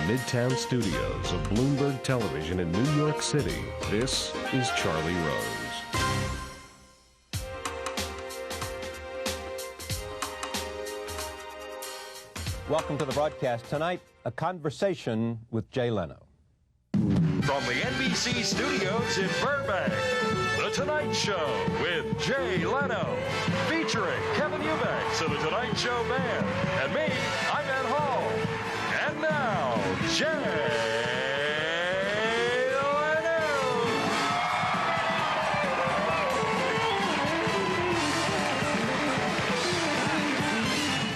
Midtown studios of Bloomberg Television in New York City, this is Charlie Rose. Welcome to the broadcast tonight, a conversation with Jay Leno. From the NBC studios in Burbank, The Tonight Show with Jay Leno, featuring Kevin Eubanks of The Tonight Show Band, and me, I'm Ed Hall. And now, Jay Leno.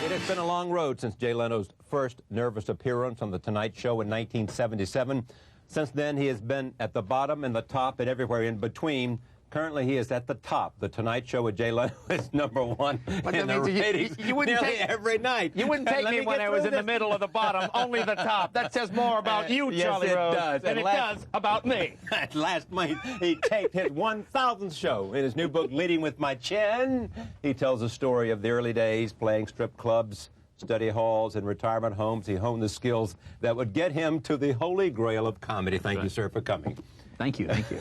It has been a long road since Jay Leno's first nervous appearance on The Tonight Show in 1977. Since then, he has been at the bottom and the top and everywhere in between. Currently, he is at the top. The Tonight Show with Jay Leno is #1 in the ratings nearly every night. You wouldn't take me when I was in the middle of the bottom, only the top. That says more about you, Charlie Rose, than it does about me. Last month, he taped his 1,000th show. In his new book, Leading with My Chin, he tells the story of the early days playing strip clubs, study halls, and retirement homes. He honed the skills that would get him to the holy grail of comedy. Thank you, sir, for coming. Thank you, thank you.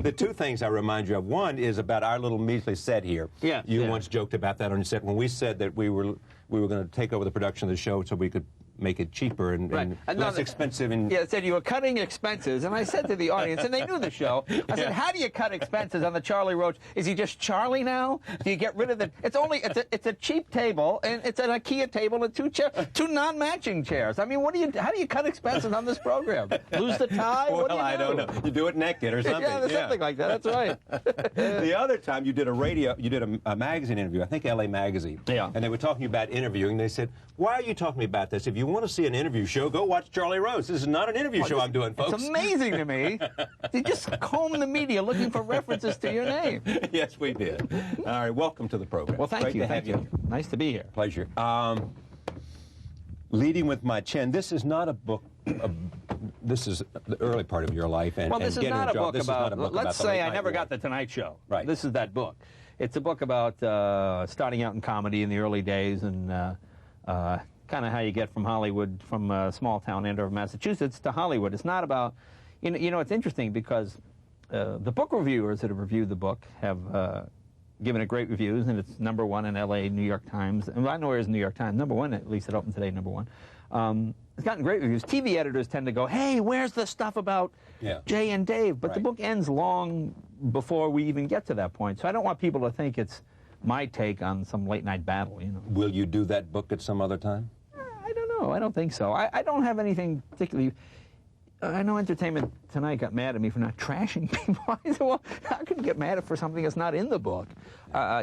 The two things I remind you of, one is about our little measly set here. Yeah. You once joked about that on your set when we said that we were going to take over the production of the show so we could make it cheaper and less expensive. And yeah, it said you were cutting expenses, and I said to the audience, and they knew the show, I said, how do you cut expenses on the Charlie Roach? Is he just Charlie now? Do you get rid of the... It's a cheap table, and it's an IKEA table and two non-matching chairs. I mean, how do you cut expenses on this program? Lose the tie? Well, what do you do? I don't know. You do it naked or something. Yeah, something like that. That's right. The other time you did a magazine interview, I think LA Magazine. Yeah. And they were talking about interviewing. They said, why are you talking about this? If you want to see an interview show, go watch Charlie Rose. This is not an interview show I'm doing, folks. It's amazing to me. You just comb the media looking for references to your name. Yes, we did. All right, welcome to the program. Well, thank you. Thank you. Nice to be here. Pleasure. Leading with My Chin. This is not a book. This is the early part of your life. And, well, this and is not a book about. Let's Let's say I never got the Tonight Show. Right. This is that book. It's a book about starting out in comedy in the early days and kind of how you get from Hollywood, from a small town Andover, Massachusetts, to Hollywood. It's not about. You know, it's interesting because the book reviewers that have reviewed the book have given it great reviews, and it's #1 in L.A. New York Times. And I know it is New York Times, #1, at least it opened today, #1. It's gotten great reviews. TV editors tend to go, hey, where's the stuff about Jay and Dave? But the book ends long before we even get to that point. So I don't want people to think it's my take on some late-night battle, you know. Will you do that book at some other time? I don't know. I don't think so. I don't have anything particularly... I know Entertainment Tonight got mad at me for not trashing people. I said, well, how can you get mad for something that's not in the book?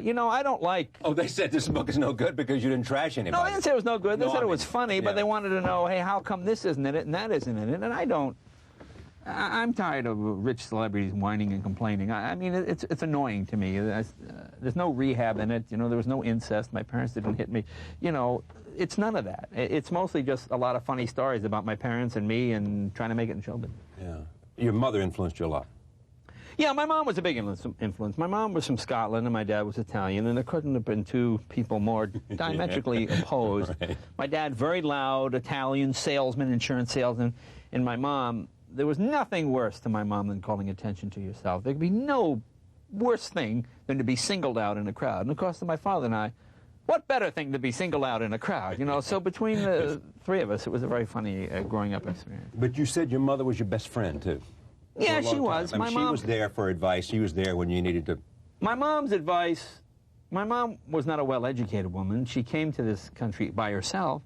You know, I don't like... Oh, they said this book is no good because you didn't trash anybody. No, they didn't say it was no good. They said it was funny, but they wanted to know, hey, how come this isn't in it and that isn't in it? And I don't... I'm tired of rich celebrities whining and complaining. I mean, it's annoying to me. There's no rehab in it. You know, there was no incest. My parents didn't hit me. You know, it's none of that. It's mostly just a lot of funny stories about my parents and me and trying to make it in show business. Yeah. Your mother influenced you a lot. Yeah, my mom was a big influence. My mom was from Scotland and my dad was Italian, and there couldn't have been two people more diametrically opposed. Right. My dad, very loud, Italian salesman, insurance salesman, and my mom... There was nothing worse to my mom than calling attention to yourself. There could be no worse thing than to be singled out in a crowd. And of course, to my father and I, what better thing to be singled out in a crowd? You know, so between the three of us, it was a very funny growing up experience. But you said your mother was your best friend, too. Yeah, she was. I mean, she was there for advice. She was there when you needed to... My mom's advice... My mom was not a well-educated woman. She came to this country by herself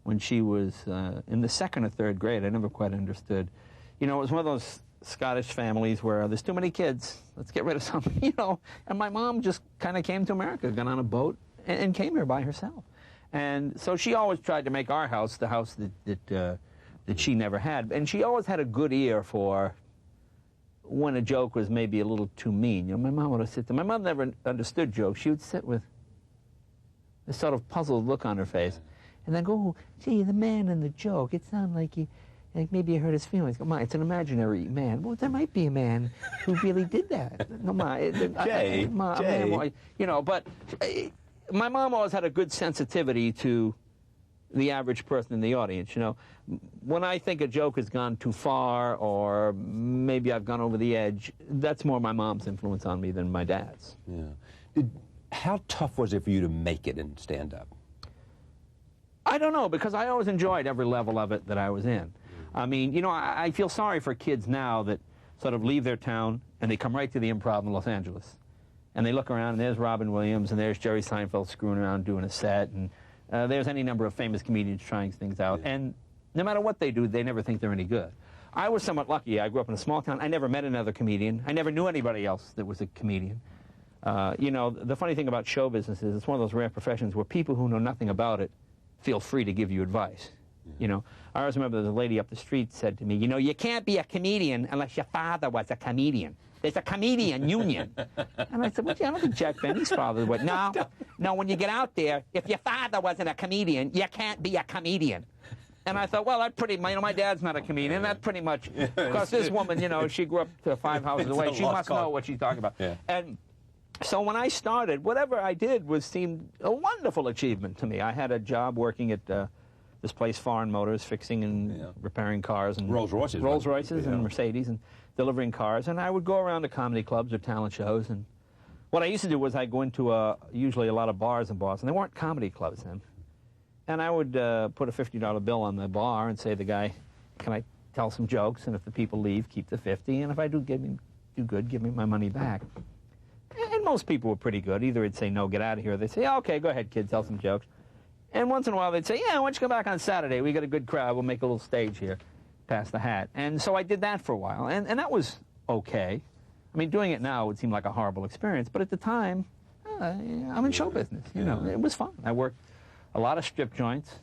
when she was in the 2nd or 3rd grade. I never quite understood. You know, it was one of those Scottish families where there's too many kids. Let's get rid of some, you know. And my mom just kind of came to America, got on a boat, and came here by herself. And so she always tried to make our house the house that she never had. And she always had a good ear for when a joke was maybe a little too mean. You know, my mom would sit there. My mom never understood jokes. She would sit with this sort of puzzled look on her face and then go, oh, gee, the man in the joke, it sounded like he... Like maybe you hurt his feelings. Ma, it's an imaginary man. Well, there might be a man who really did that. No, Ma, Jay. Man, you know, but my mom always had a good sensitivity to the average person in the audience. You know, when I think a joke has gone too far, or maybe I've gone over the edge, that's more my mom's influence on me than my dad's. Yeah. How tough was it for you to make it in stand-up? I don't know, because I always enjoyed every level of it that I was in. I mean, you know, I feel sorry for kids now that sort of leave their town and they come right to the Improv in Los Angeles. And they look around, and there's Robin Williams, and there's Jerry Seinfeld screwing around doing a set, and there's any number of famous comedians trying things out. Yeah. And no matter what they do, they never think they're any good. I was somewhat lucky. I grew up in a small town. I never met another comedian. I never knew anybody else that was a comedian. You know, the funny thing about show business is it's one of those rare professions where people who know nothing about it feel free to give you advice. Yeah. You know, I always remember the lady up the street said to me, you know, you can't be a comedian unless your father was a comedian. There's a comedian union. And I said, well, I don't think Jack Benny's father would. No, when you get out there, if your father wasn't a comedian, you can't be a comedian. And I thought, well, that pretty, you know, my dad's not a comedian. That's pretty much, because this woman, you know, she grew up to 5 houses away. She must know what she's talking about. Yeah. And so when I started, whatever I did seemed a wonderful achievement to me. I had a job working at this place, Foreign Motors, fixing and repairing cars. And Rolls-Royces and Mercedes, and delivering cars. And I would go around to comedy clubs or talent shows. And what I used to do was I'd go into usually a lot of bars in Boston. There weren't comedy clubs then. And I would put a $50 bill on the bar and say to the guy, can I tell some jokes? And if the people leave, keep the 50. And if I do good, give me my money back. And most people were pretty good. Either they'd say, no, get out of here. Or they'd say, yeah, okay, go ahead, kid, tell some jokes. And once in a while they'd say, yeah, why don't you come back on Saturday? We got a good crowd. We'll make a little stage here. Pass the hat. And so I did that for a while. And that was okay. I mean, doing it now would seem like a horrible experience. But at the time, I'm in show business. You know, it was fun. I worked a lot of strip joints.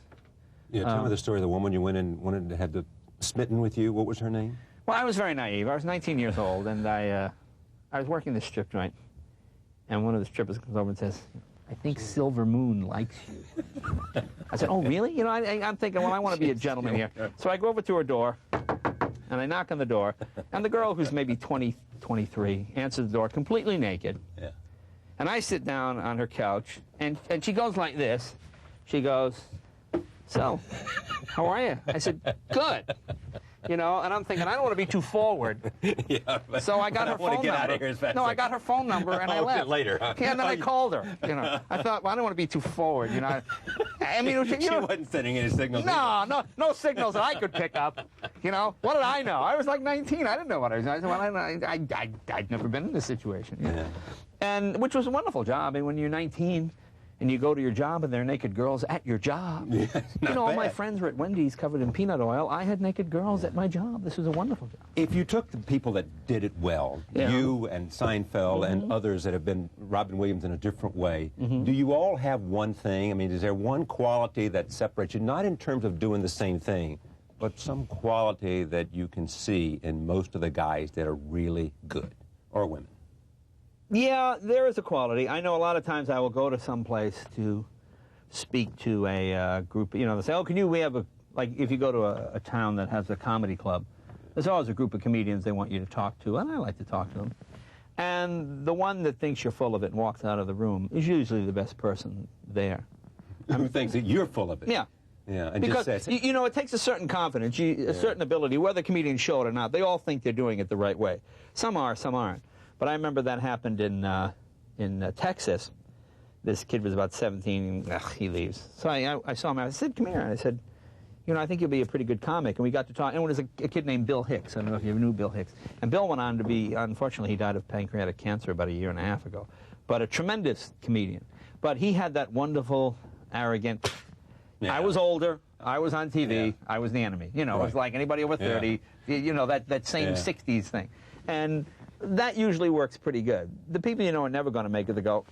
Yeah, tell me the story of the woman you went in, wanted to have the smitten with you. What was her name? Well, I was very naive. I was 19 years old, and I was working this strip joint. And one of the strippers comes over and says, I think Silver Moon likes you. I said, oh, really? You know, I'm thinking, well, I want to be a gentleman here. So I go over to her door, and I knock on the door, and the girl, who's maybe 20, 23, answers the door completely naked. Yeah. And I sit down on her couch, and she goes like this. She goes, so, how are you? I said, good. You know, and I'm thinking, I don't want to be too forward. Yeah, so I got her phone number. No, I got her phone number, and I left. Later, huh? Yeah, and then I called her. You know, I thought, well, I don't want to be too forward. You know, I mean, she wasn't sending any signals. No signals that I could pick up. You know, what did I know? I was like 19. I didn't know what I was doing. Well, I'd never been in this situation. Yeah. And which was a wonderful job. I mean, when you're 19. And you go to your job, and there are naked girls at your job. Yeah, you know, all my friends were at Wendy's covered in peanut oil. I had naked girls at my job. This was a wonderful job. If you took the people that did it well, you and Seinfeld and others that have been Robin Williams in a different way, do you all have one thing? I mean, is there one quality that separates you, not in terms of doing the same thing, but some quality that you can see in most of the guys that are really good, or women? Yeah, there is a quality. I know a lot of times I will go to some place to speak to a group. You know, they say, oh, we have like if you go to a town that has a comedy club, there's always a group of comedians they want you to talk to, and I like to talk to them. And the one that thinks you're full of it and walks out of the room is usually the best person there. Who thinks that you're full of it? Yeah. Yeah, and because, just says, you know, it takes a certain confidence, a certain ability, whether comedians show it or not. They all think they're doing it the right way. Some are, some aren't. But I remember that happened in Texas. This kid was about 17, and he leaves. So I saw him, I said, come here. And I said, you know, I think you'll be a pretty good comic. And we got to talk, and it was a kid named Bill Hicks. I don't know if you ever knew Bill Hicks. And Bill went on to be, unfortunately, he died of pancreatic cancer about 1.5 years ago. But a tremendous comedian. But he had that wonderful, arrogant, I was older, I was on TV, I was the enemy. You know, it was like anybody over 30, you know, that same 60s thing. And that usually works pretty good. The people you know are never going to make it. They go,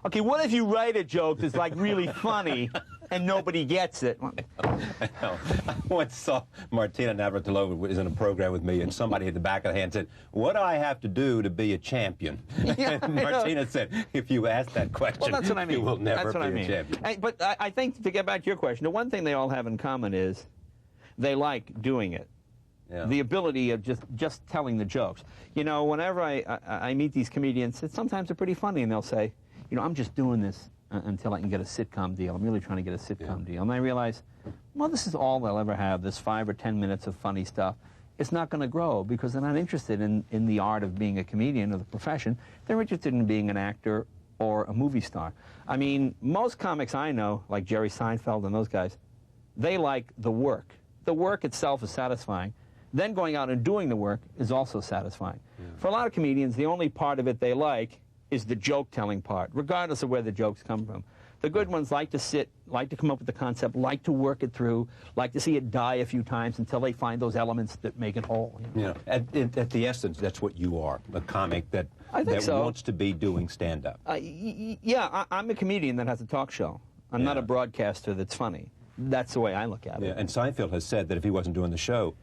okay, what if you write a joke that's like really funny and nobody gets it? I know. I once saw Martina Navratilova was in a program with me, and somebody at the back of the hand said, what do I have to do to be a champion? Yeah, and Martina said, if you ask that question, well, that's what I mean. You will never be a champion. But I think, to get back to your question, the one thing they all have in common is they like doing it. Yeah. The ability of just telling the jokes. You know, whenever I meet these comedians, sometimes they're pretty funny, and they'll say, you know, I'm just doing this until I can get a sitcom deal. I'm really trying to get a sitcom deal. And I realized, well, this is all they'll ever have, this 5 or 10 minutes of funny stuff. It's not going to grow because they're not interested in the art of being a comedian or the profession. They're interested in being an actor or a movie star. I mean, most comics I know, like Jerry Seinfeld and those guys, they like the work. The work itself is satisfying. Then going out and doing the work is also satisfying. Yeah. For a lot of comedians, the only part of it they like is the joke-telling part, regardless of where the jokes come from. The good ones like to sit, like to come up with the concept, like to work it through, like to see it die a few times until they find those elements that make it whole. You know? Yeah, at the essence, that's what you are, a comic that wants to be doing stand-up. Yeah, I'm a comedian that has a talk show. I'm not a broadcaster that's funny. That's the way I look at it. Yeah, and Seinfeld has said that if he wasn't doing the show,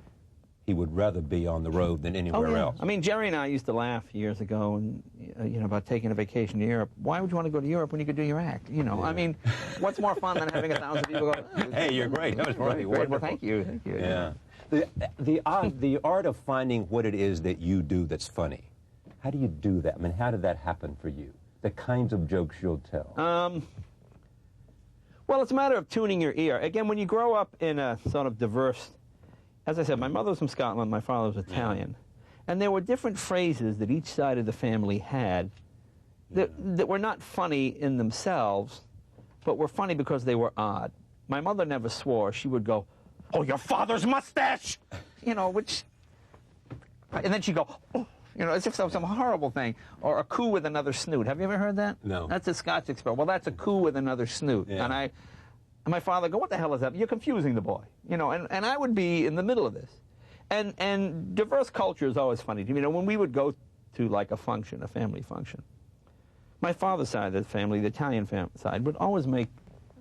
he would rather be on the road than anywhere else. I mean, Jerry and I used to laugh years ago, and you know, about taking a vacation to Europe. Why would you want to go to Europe when you could do your act? You know, I mean, what's more fun than having 1,000 people go? Oh, hey, you're great. That was really wonderful. Well, thank you. Thank you. Yeah. The art of finding what it is that you do that's funny. How do you do that? I mean, how did that happen for you? The kinds of jokes you'll tell. Well, it's a matter of tuning your ear. Again, when you grow up in a sort of diverse, as I said, my mother was from Scotland, my father was Italian. And there were different phrases that each side of the family had that were not funny in themselves, but were funny because they were odd. My mother never swore. She would go, "Oh, your father's mustache!" You know, which... And then she'd go, "Oh," you know, as if that was some horrible thing. Or a coo with another snoot. Have you ever heard that? No. That's a Scotch expression. Well, that's a coo with another snoot. Yeah. And my father go, "What the hell is that? You're confusing the boy." You know, and I would be in the middle of this. And diverse culture is always funny to me. You know, when we would go to like a function, a family function, my father's side of the family, the Italian side, would always make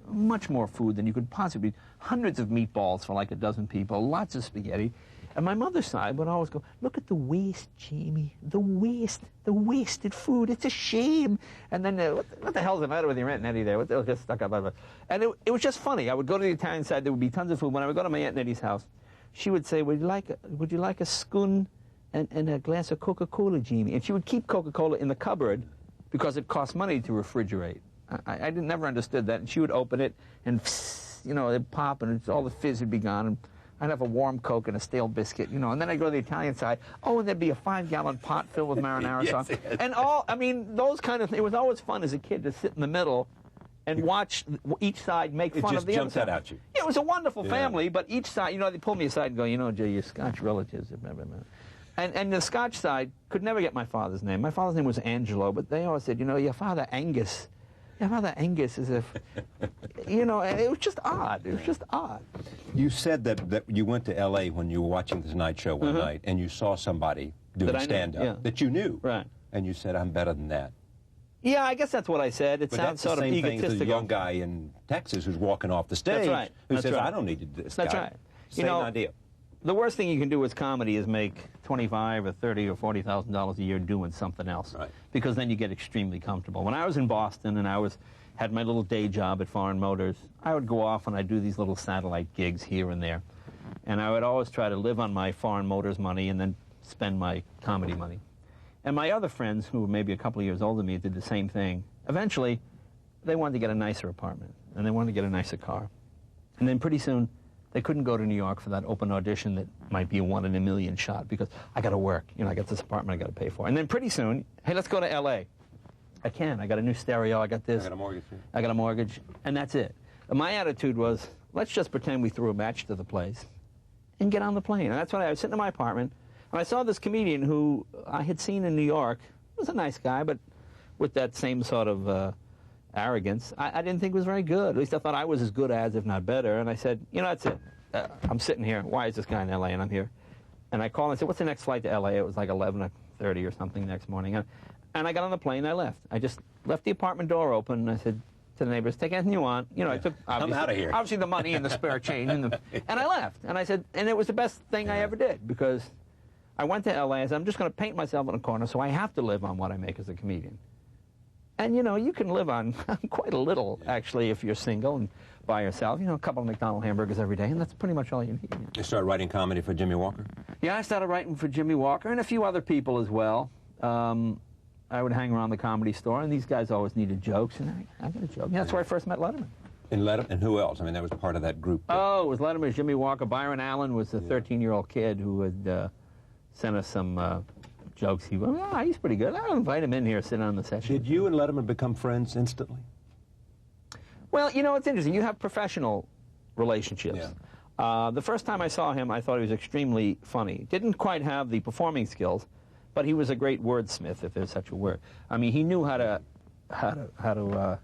much more food than you could possibly, hundreds of meatballs for like a dozen people, lots of spaghetti. And my mother's side would always go, "Look at the waste, Jamie, the wasted food, it's a shame." And then, what the hell's the matter with your Aunt Nettie there? What the hell just stuck up? And it was just funny. I would go to the Italian side, there would be tons of food. When I would go to my Aunt Nettie's house, she would say, would you like a scone and a glass of Coca-Cola, Jamie? And she would keep Coca-Cola in the cupboard because it cost money to refrigerate. I never understood that. And she would open it, and you know, it'd pop, and all the fizz would be gone. And I'd have a warm Coke and a stale biscuit, you know, and then I'd go to the Italian side. Oh, and there'd be a 5-gallon pot filled with marinara sauce. Yes. And I mean, those kind of things. It was always fun as a kid to sit in the middle and watch each side make fun of the other side. It just jumps out at you. Yeah, it was a wonderful family, but each side, you know, they pulled me aside and go, "You know, Jay, your Scotch relatives." And the Scotch side could never get my father's name. My father's name was Angelo, but they always said, "You know, your father Angus." Your father Angus, as if, you know, it was just odd. It was just odd. You said that you went to L.A. when you were watching The Tonight Show one night, and you saw somebody doing stand-up that you knew. Right. And you said, "I'm better than that." Yeah, I guess that's what I said. It sounds sort of egotistical. But that's the same thing as a young guy in Texas who's walking off the stage. That's right. Who says, "I don't need to do this." That's right. Same idea. The worst thing you can do with comedy is make $25,000 or $30,000 or $40,000 a year doing something else. Right. Because then you get extremely comfortable. When I was in Boston and I had my little day job at Foreign Motors, I would go off and I'd do these little satellite gigs here and there. And I would always try to live on my Foreign Motors money and then spend my comedy money. And my other friends, who were maybe a couple of years older than me, did the same thing. Eventually, they wanted to get a nicer apartment, and they wanted to get a nicer car. And then pretty soon, they couldn't go to New York for that open audition that might be a 1 in a million shot because I got to work. You know, I got this apartment I got to pay for. And then pretty soon, "Hey, let's go to L.A." I can. I got a new stereo. I got this. I got a mortgage. I got a mortgage. And that's it. And my attitude was, let's just pretend we threw a match to the place and get on the plane. And that's when I was sitting in my apartment, and I saw this comedian who I had seen in New York. He was a nice guy, but with that same sort of arrogance. I didn't think it was very good. At least I thought I was as good as, if not better. And I said, you know, that's it. I'm sitting here. Why is this guy in L.A. and I'm here? And I called and said, "What's the next flight to L.A.?" It was like 11:30 or something next morning. And I got on the plane and I left. I just left the apartment door open, and I said to the neighbors, "Take anything you want." You know, I took I'm out of here. Obviously the money and the spare change. And I left. And I said, and it was the best thing I ever did, because I went to L.A. I said, I'm just going to paint myself in a corner, so I have to live on what I make as a comedian. And, you know, you can live on quite a little, actually, if you're single and by yourself. You know, a couple of McDonald's hamburgers every day, and that's pretty much all you need. You started writing comedy for Jimmy Walker? Yeah, I started writing for Jimmy Walker and a few other people as well. I would hang around the Comedy Store, and these guys always needed jokes, and I got a joke. Yeah, that's where I first met Letterman. And who else? I mean, that was part of that group. Oh, it was Letterman, Jimmy Walker. Byron Allen was a 13-year-old kid who had sent us some jokes. He went, oh, he's pretty good. I'll invite him in here, sit on the session. Did you and Letterman become friends instantly? Well, you know, it's interesting. You have professional relationships. Yeah. The first time I saw him, I thought he was extremely funny. Didn't quite have the performing skills, but he was a great wordsmith, if there's such a word. I mean, he knew how to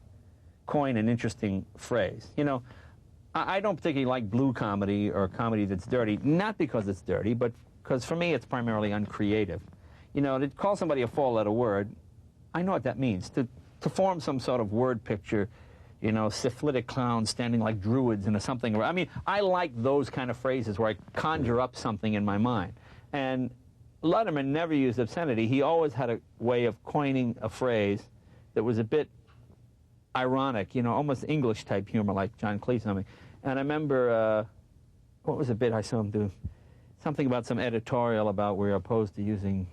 coin an interesting phrase. You know, I don't particularly like blue comedy or comedy that's dirty, not because it's dirty, but because for me it's primarily uncreative. You know, to call somebody a four-letter word, I know what that means. To form some sort of word picture, you know, syphilitic clowns standing like druids into something. I mean, I like those kind of phrases where I conjure up something in my mind. And Letterman never used obscenity. He always had a way of coining a phrase that was a bit ironic, you know, almost English-type humor like John Cleese something. And I remember, what was a bit I saw him do? Something about some editorial about we're opposed to using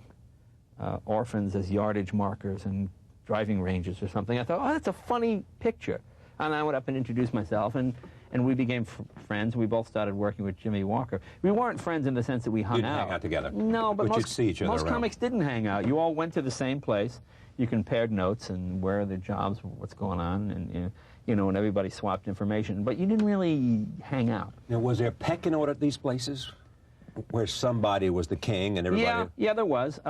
orphans as yardage markers and driving ranges or something. I thought, oh, that's a funny picture. And I went up and introduced myself, and we became friends. We both started working with Jimmy Walker. We weren't friends in the sense that we hung out. You didn't hang out together. No, but you'd see each other most around. comics didn't hang out. You all went to the same place. You compared notes and where are the jobs, what's going on, and you know, and everybody swapped information. But you didn't really hang out. Now, was there pecking order at these places, where somebody was the king and everybody? Yeah, there was.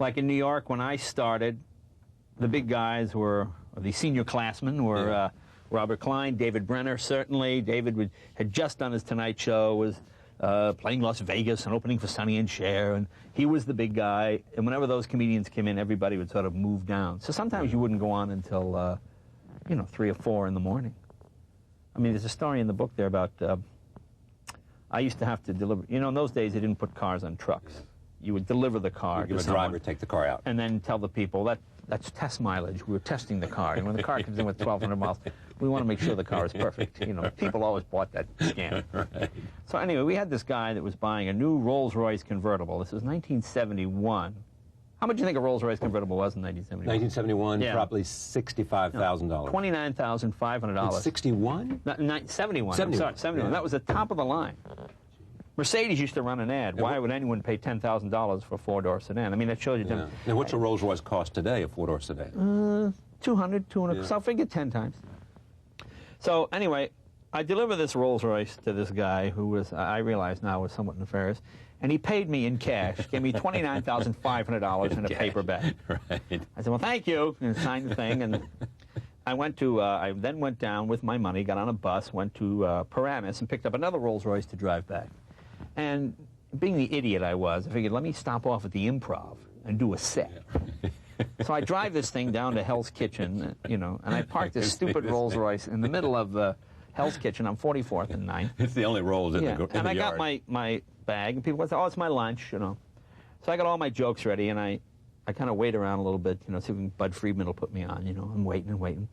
Like in New York, when I started, the big guys were the senior classmen were Robert Klein, David Brenner, certainly. David had just done his Tonight Show, was playing Las Vegas and opening for Sonny and Cher, and he was the big guy. And whenever those comedians came in, everybody would sort of move down. So sometimes you wouldn't go on until, you know, 3 or 4 in the morning. I mean, there's a story in the book there about, I used to have to deliver, you know, in those days they didn't put cars on trucks. You would deliver the car to someone. The driver take the car out. And then tell the people, that's test mileage. We were testing the car. And when the car comes in with 1,200 miles, we want to make sure the car is perfect. You know, people always bought that scam. Right. So anyway, we had this guy that was buying a new Rolls-Royce convertible. This was 1971. How much do you think a Rolls-Royce convertible was in 1971? 1971, yeah. Probably $65,000. No, $29,500. 61? 71. 71. I'm sorry, 71. Yeah. That was the top of the line. Mercedes used to run an ad. Why would anyone pay $10,000 for a four-door sedan? I mean, that shows you. Yeah. Now, what's a Rolls-Royce cost today, a four-door sedan? 200. Yeah. So I figured 10 times. So anyway, I delivered this Rolls-Royce to this guy who was, I realize now, was somewhat nefarious, and he paid me in cash, gave me $29,500 in a paper bag. Right. I said, well, thank you, and signed the thing, and I then went down with my money, got on a bus, went to Paramus, and picked up another Rolls-Royce to drive back. And being the idiot I was, I figured, let me stop off at the Improv and do a set. So I drive this thing down to Hell's Kitchen, you know, and I parked this stupid Rolls-Royce in the middle of Hell's Kitchen on 44th and 9th. It's the only Rolls in the yard. And I got my bag, and people would say, oh, it's my lunch, you know. So I got all my jokes ready, and I kind of wait around a little bit, you know, see if Bud Friedman will put me on, you know. I'm waiting and waiting.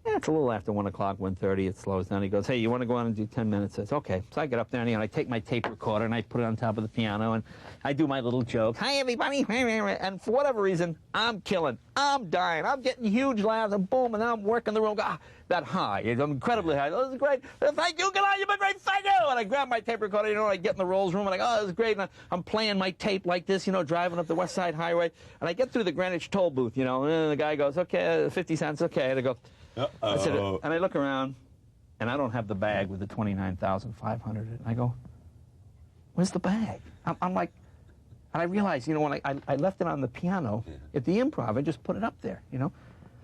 Yeah, it's a little after 1 o'clock, 1:30, it slows down. He goes, hey, you want to go on and do 10 minutes? I said, okay. So I get up there, and I take my tape recorder, and I put it on top of the piano, and I do my little joke. Hi, everybody. And for whatever reason, I'm killing. I'm dying. I'm getting huge laughs, and boom, and now I'm working the room. That high. I'm incredibly high. Oh, this is great. Thank you. Good night. You've been great. Thank you. And I grab my tape recorder, you know, I get in the Rolls room, and I go, oh, this is great. And I'm playing my tape like this, you know, driving up the West Side Highway. And I get through the Greenwich toll booth, you know, and the guy goes, okay, 50 cents, okay. And I go, I said, and I look around, and I don't have the bag with the $29,500. And I go, where's the bag? I'm like, and I realized, you know, when I left it on the piano at the Improv, I just put it up there, you know.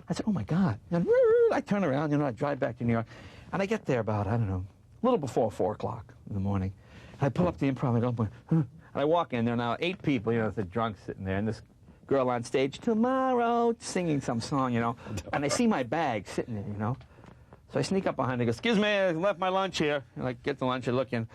I said, oh, my God. And I turn around, you know, I drive back to New York. And I get there about, I don't know, a little before 4 o'clock in the morning. And I pull up the Improv, and I go, and I walk in. There are now 8 people, you know, the drunk sitting there, and this girl on stage, tomorrow, singing some song, you know. And I see my bag sitting there, you know. So I sneak up behind her and go, excuse me, I left my lunch here. And I get the lunch, I look in.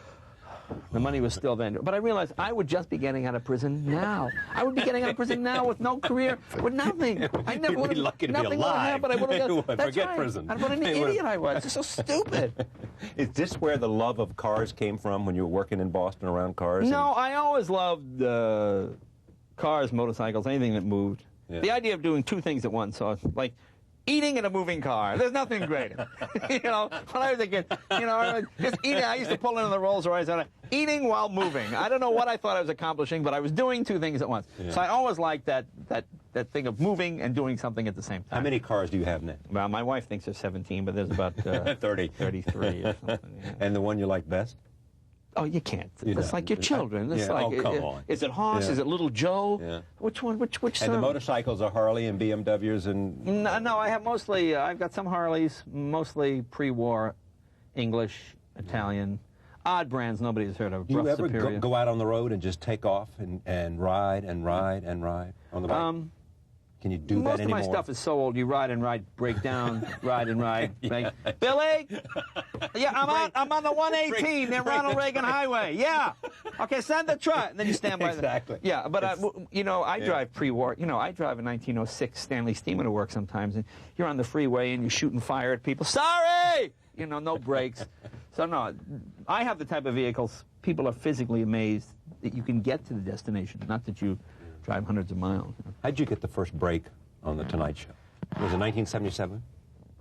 The money was still there. But I realized I would just be getting out of prison now. I would be getting out of prison now with no career, with nothing. I never would be lucky to be alive. But I would have Forget prison. What an idiot I was. It's so stupid. Is this where the love of cars came from when you were working in Boston around cars? No, I always loved cars, motorcycles, anything that moved. Yeah. The idea of doing two things at once, so like eating in a moving car. There's nothing greater. You know, when I was a kid, you know, just eating. I used to pull into the Rolls Royce and eating while moving. I don't know what I thought I was accomplishing, but I was doing two things at once. Yeah. So I always liked that thing of moving and doing something at the same time. How many cars do you have now? Well, my wife thinks there's 17, but there's about 33 or something. Yeah. And the one you like best? Oh, you can't. It's like your children. It's like, oh, come on. Is it Hoss? Yeah. Is it Little Joe? Yeah. Which one? Which And son? the motorcycles are Harley and BMWs and... No, I have mostly, I've got some Harleys, mostly pre-war, English, Italian, odd brands nobody's heard of. Do you ever Superior. go out on the road and just take off and ride and ride and ride on the bike? Can you do that Most anymore? of my stuff is so old. You ride and ride, break down, ride and ride. Yeah. Billy? Yeah, I'm on the 118 near Ronald Reagan Highway. Yeah. Okay, send the truck. And then you stand by Exactly. Yeah, but, you know, I drive pre-war. You know, I drive a 1906 Stanley Steamer to work sometimes, and you're on the freeway and you're shooting fire at people. Sorry! You know, no brakes. So, no, I have the type of vehicles people are physically amazed that you can get to the destination, not that you drive hundreds of miles. How'd you get the first break on The Tonight Show? Was it 1977?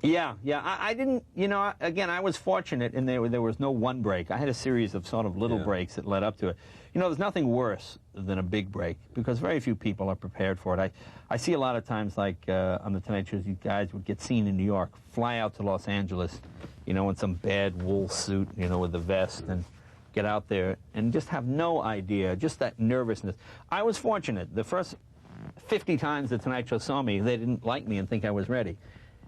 Yeah. I didn't, you know, again, I was fortunate in there was no one break. I had a series of sort of little breaks that led up to it. You know, there's nothing worse than a big break because very few people are prepared for it. I see a lot of times, like on The Tonight Show, you guys would get seen in New York, fly out to Los Angeles, you know, in some bad wool suit, you know, with the vest, and get out there and just have no idea, just that nervousness. I was fortunate. The first 50 times The Tonight Show saw me, they didn't like me and think I was ready.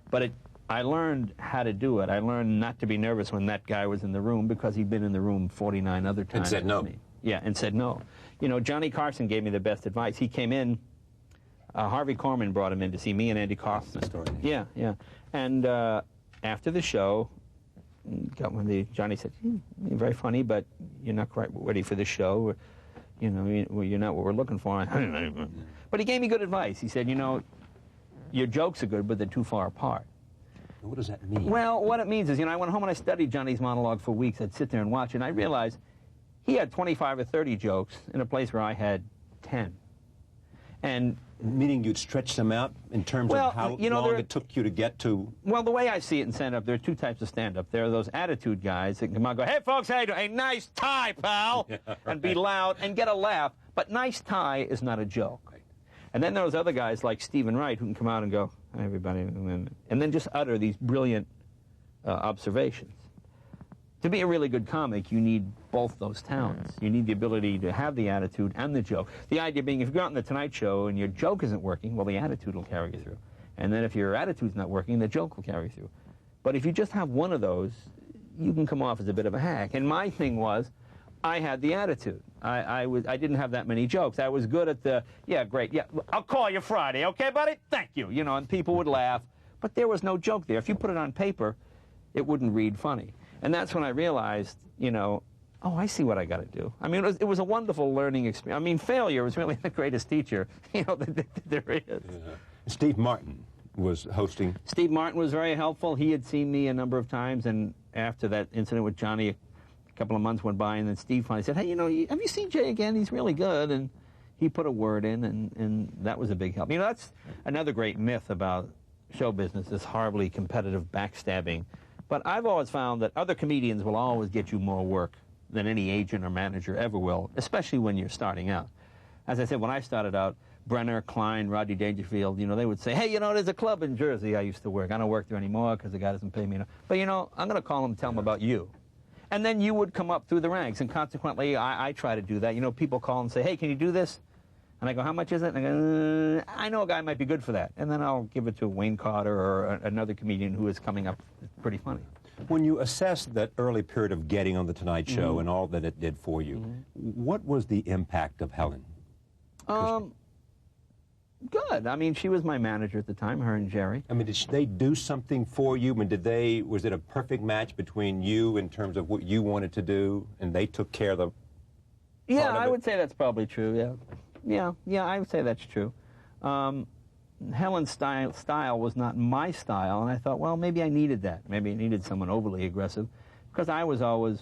But I learned how to do it. I learned not to be nervous when that guy was in the room because he'd been in the room 49 other times. And said no. Yeah, and said no. You know, Johnny Carson gave me the best advice. He came in, Harvey Korman brought him in to see me and Andy Kaufman. Story. Yeah. And after the show, Johnny said, you're very funny, but you're not quite ready for the show. You know, you're not what we're looking for. But he gave me good advice. He said, you know, your jokes are good, but they're too far apart. What does that mean? Well, what it means is, you know, I went home and I studied Johnny's monologue for weeks. I'd sit there and watch it, and I realized he had 25 or 30 jokes in a place where I had 10. And meaning you'd stretch them out in terms of how long it took you to get to... Well, the way I see it in stand-up, there are two types of stand-up. There are those attitude guys that can come out and go, hey, folks, how you doing? Hey, nice tie, pal! Yeah, right. And be loud and get a laugh. But nice tie is not a joke. Right. And then there's other guys like Stephen Wright who can come out and go, hi, everybody, and then just utter these brilliant observations. To be a really good comic, you need both those talents. You need the ability to have the attitude and the joke. The idea being, if you go out on The Tonight Show and your joke isn't working, well, the attitude will carry you through. And then if your attitude's not working, the joke will carry you through. But if you just have one of those, you can come off as a bit of a hack. And my thing was, I had the attitude. I didn't have that many jokes. I was good at the, yeah, great, yeah, I'll call you Friday, okay, buddy? Thank you. You know, and people would laugh. But there was no joke there. If you put it on paper, it wouldn't read funny. And that's when I realized, you know, oh, I see what I got to do. I mean, it was a wonderful learning experience. I mean, failure was really the greatest teacher, you know, that there is. Yeah. Steve Martin was hosting. Steve Martin was very helpful. He had seen me a number of times, and after that incident with Johnny, a couple of months went by, and then Steve finally said, hey, you know, have you seen Jay again? He's really good. And he put a word in, and that was a big help. You know, that's another great myth about show business, this horribly competitive backstabbing. But I've always found that other comedians will always get you more work than any agent or manager ever will, especially when you're starting out. As I said, when I started out, Brenner, Klein, Rodney Dangerfield, you know, they would say, hey, you know, there's a club in Jersey I used to work. I don't work there anymore because the guy doesn't pay me enough. But, you know, I'm going to call him and tell him about you. And then you would come up through the ranks, and consequently, I try to do that. You know, people call and say, hey, can you do this? And I go, how much is it? And I go, I know a guy might be good for that. And then I'll give it to Wayne Carter or another comedian who is coming up pretty funny. When you assess that early period of getting on The Tonight Show and all that it did for you, what was the impact of Helen? Good. I mean, she was my manager at the time, her and Jerry. I mean, did they do something for you? I mean, was it a perfect match between you in terms of what you wanted to do, and they took care of the Yeah, I would say that's probably true, yeah. Yeah, I would say that's true. Helen's style was not my style, and I thought, well, maybe I needed that. Maybe I needed someone overly aggressive, because I was always,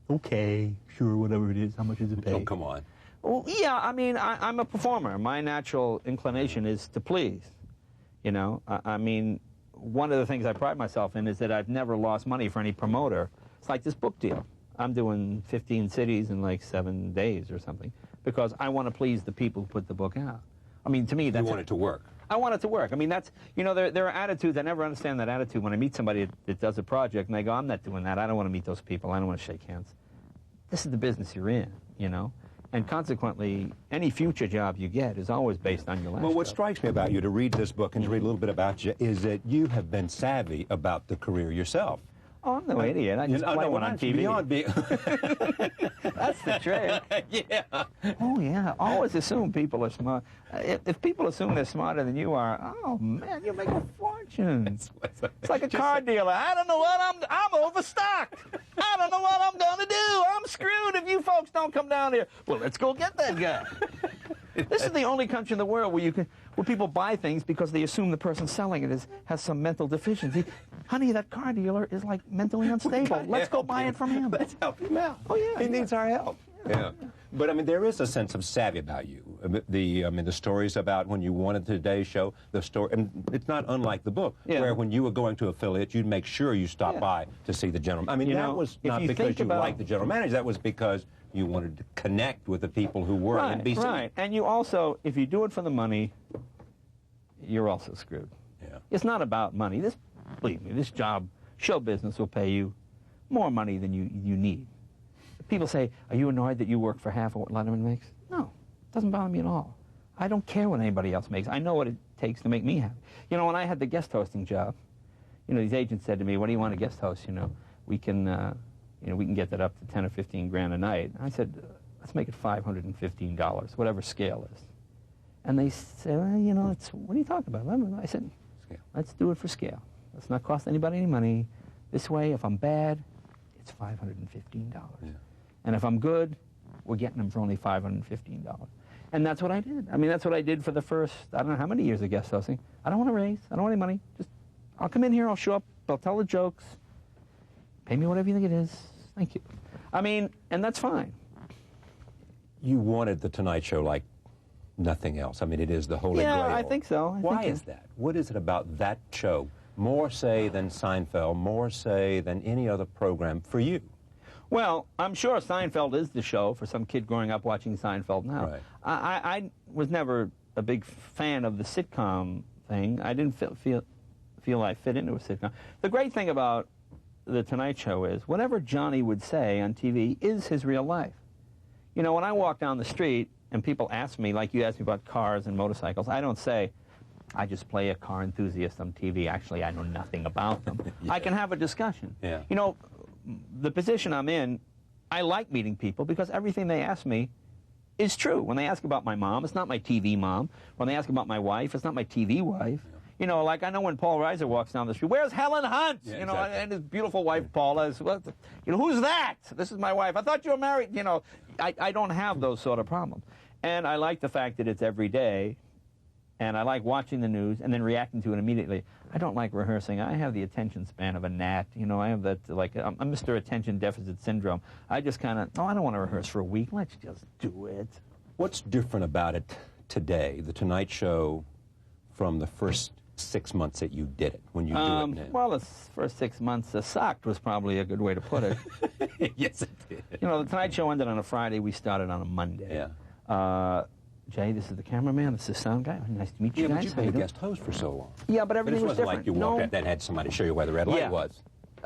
okay, sure, whatever it is, how much does it pay? Oh, come on. Well, yeah, I mean, I'm a performer. My natural inclination is to please. You know, I mean, one of the things I pride myself in is that I've never lost money for any promoter. It's like this book deal. I'm doing 15 cities in like 7 days or something because I want to please the people who put the book out. I mean, to me, that's... You want it to work. I want it to work. I mean, that's, you know, there are attitudes. I never understand that attitude when I meet somebody that does a project and they go, I'm not doing that. I don't want to meet those people. I don't want to shake hands. This is the business you're in, you know? And consequently, any future job you get is always based on your last Well, what job. strikes me about you, to read this book and to read a little bit about you, is that you have been savvy about the career yourself. Oh, I'm no idiot. I just play one on TV. Beyond being... That's the trick. Yeah. Oh, yeah. Always assume people are smart. If people assume they're smarter than you are, oh, man, you make a fortune. It's like a car dealer. I don't know what I'm overstocked. I don't know what I'm going to do. I'm screwed if you folks don't come down here. Well, let's go get that guy. This is the only country in the world where people buy things because they assume the person selling it has some mental deficiency. Honey, that car dealer is like mentally unstable. Let's go buy it from him. Let's help him out. Oh, yeah. He needs our help. Yeah. But, I mean, there is a sense of savvy about you. The stories about when you wanted Today's Show, the story, and it's not unlike the book, where when you were going to affiliate, you'd make sure you stopped by to see the general. I mean, that was not because you liked the general manager. That was because you wanted to connect with the people who were in NBC. Right, and you also, if you do it for the money, you're also screwed. Yeah. It's not about money. Believe me, this job, show business, will pay you more money than you need. People say, are you annoyed that you work for half of what Letterman makes? No, it doesn't bother me at all. I don't care what anybody else makes. I know what it takes to make me happy. You know, when I had the guest hosting job, you know, these agents said to me, what do you want to guest host? You know, we can get that up to 10 or 15 grand a night. I said, let's make it $515, whatever scale is. And they said, well, you know, what are you talking about? I said, scale. Let's do it for scale. Let's not cost anybody any money. This way, if I'm bad, it's $515. Yeah. And if I'm good, we're getting them for only $515. And that's what I did. I mean, that's what I did for the first, I don't know how many years of guest hosting. I don't want to raise. I don't want any money. Just, I'll come in here, I'll show up, I'll tell the jokes. Pay me whatever you think it is. Thank you. I mean, and that's fine. You wanted The Tonight Show like nothing else. I mean, it is the holy grail. Yeah, I think so. Why is that? What is it about that show, more, say, than Seinfeld, more, say, than any other program for you? Well, I'm sure Seinfeld is the show for some kid growing up watching Seinfeld now. Right. I was never a big fan of the sitcom thing. I didn't feel I fit into a sitcom. The great thing about The Tonight Show is whatever Johnny would say on TV is his real life. You know, when I walk down the street and people ask me, like you asked me about cars and motorcycles, I don't say, I just play a car enthusiast on TV. Actually, I know nothing about them. Yeah. I can have a discussion. Yeah. You know, the position I'm in, I like meeting people because everything they ask me is true. When they ask about my mom, it's not my TV mom. When they ask about my wife, it's not my TV wife. Yeah. You know, like I know when Paul Reiser walks down the street, where's Helen Hunt? Yeah, you know, exactly. And his beautiful wife Paula is, well, you know, who's that? This is my wife. I thought you were married. You know, I don't have those sort of problems. And I like the fact that it's every day, and I like watching the news and then reacting to it immediately. I don't like rehearsing. I have the attention span of a gnat. You know, I have that, like, I'm Mr. Attention Deficit Syndrome. I just kind of, I don't want to rehearse for a week. Let's just do it. What's different about it today, The Tonight Show, from the first 6 months that you did it, when you do it now? Well, the first 6 months, sucked was probably a good way to put it. Yes, it did. You know, The Tonight Show ended on a Friday. We started on a Monday. Yeah. Jay, this is the cameraman, this is the sound guy. Nice to meet you guys. But you've been a guest host for so long. Yeah, but everything was different. Like you walked out and had somebody show you where the red light was.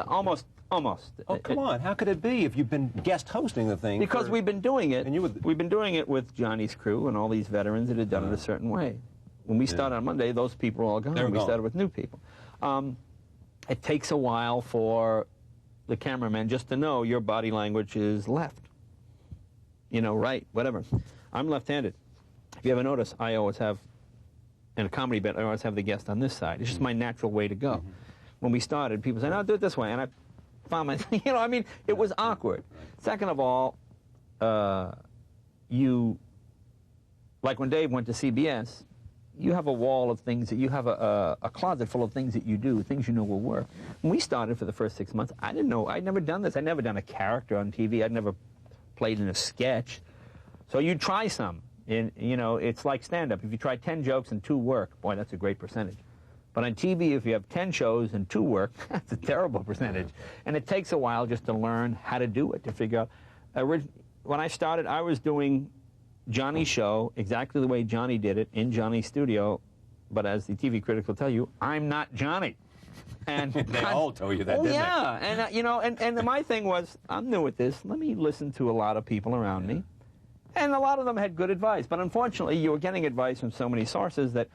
Almost. Oh, come on. How could it be if you've been guest hosting the thing? Because we've been doing it. We've been doing it with Johnny's crew and all these veterans that had done it a certain way. When we started on Monday, those people were all gone. We started with new people. It takes a while for the cameraman just to know your body language is left. You know, right, whatever. I'm left-handed. If you ever notice, I always have, in a comedy bit, I always have the guest on this side. It's just my natural way to go. When we started, people said, no, do it this way. And I found my, you know, I mean, it was awkward. Second of all, like when Dave went to CBS, you have a wall of things that you have a closet full of things that you do, things you know will work. When we started for the first 6 months, I didn't know, I'd never done this. I'd never done a character on TV. I'd never played in a sketch. So you try some. You know, it's like stand-up. If you try 10 jokes and 2 work, boy, that's a great percentage. But on TV, if you have 10 shows and 2 work, that's a terrible percentage. And it takes a while just to learn how to do it, to figure out. When I started, I was doing Johnny's show exactly the way Johnny did it in Johnny's studio. But as the TV critics will tell you, I'm not Johnny. And they all tell you that, didn't they? Yeah, and you know, and my thing was, I'm new at this. Let me listen to a lot of people around me. And a lot of them had good advice. But unfortunately, you were getting advice from so many sources that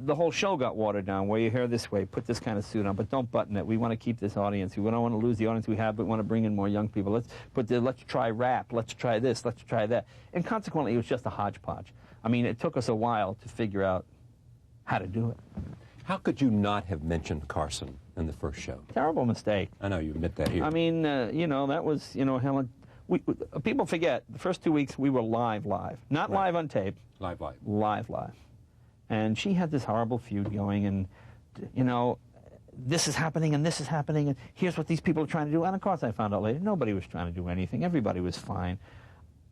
the whole show got watered down, where you hear this way, put this kind of suit on, but don't button it. We want to keep this audience. We don't want to lose the audience we have, but we want to bring in more young people. Let's try rap. Let's try this. Let's try that. And consequently, it was just a hodgepodge. I mean, it took us a while to figure out how to do it. How could you not have mentioned Carson in the first show? Terrible mistake. I know, you admit that here. I mean, you know, that was, you know, Helen. People forget, the first 2 weeks we were live. Not right. live on tape. Live. And she had this horrible feud going, and, you know, this is happening and this is happening, and here's what these people are trying to do. And of course I found out later, nobody was trying to do anything. Everybody was fine.